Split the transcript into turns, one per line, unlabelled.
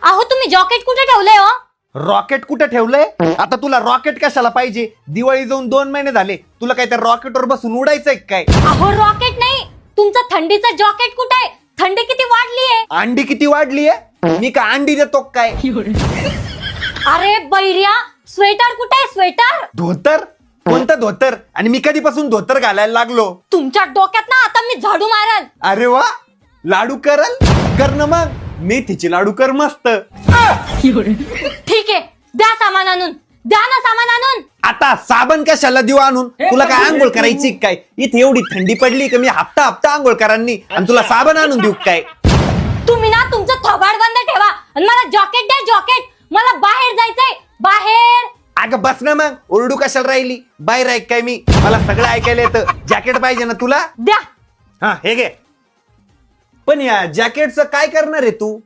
अहो तुम्ही जॉकेट कुठे ठेवलंय हो?
रॉकेट कुठे ठेवलंय? आता तुला रॉकेट कशाला पाहिजे? दिवाळी जाऊन 2 महिने झाले, तुला काय त्या रॉकेटवर बसून उडायचंय काय?
अहो रॉकेट नाही, तुमचं थंडीचं जॉकेट कुठे आहे? थंडी किती वाढलीये?
अंडी किती वाढलीये? मी का अंडी देतो काय?
अरे बैर्या, स्वेटर कुठे आहे? स्वेटर?
धोतर? कोणतं धोतर? आणि मी कधीपासून धोतर घालायला लागलो?
तुमच्या डोक्यात ना आता मी झाडू मारल.
अरे वा, लाडू करल कर ना मग. मेथीचे लाडू कर मस्त.
ठीक आहे, द्या सामान आणून. द्या ना सामान आणून.
आता साबण कशाला देऊ आणून? तुला काय आंघोळ करायची काय? इथे एवढी थंडी पडली की मी हप्ता आंघोळ करांनी, आणि तुला साबण आणून देऊ काय?
तुम्ही ना तुमचं थोबाड बंद ठेवा आणि मला जॉकेट द्या. जॉकेट मला बाहेर जायचंय, बाहेर.
अगं बस ना मग, ओरडू कशाला राहिली? बाहेर ऐक काय मी? मला सगळं ऐकायला येतं. जॅकेट पाहिजे ना तुला?
द्या.
हा हे घे. पण या जॅकेटचं काय करणार आहे तू?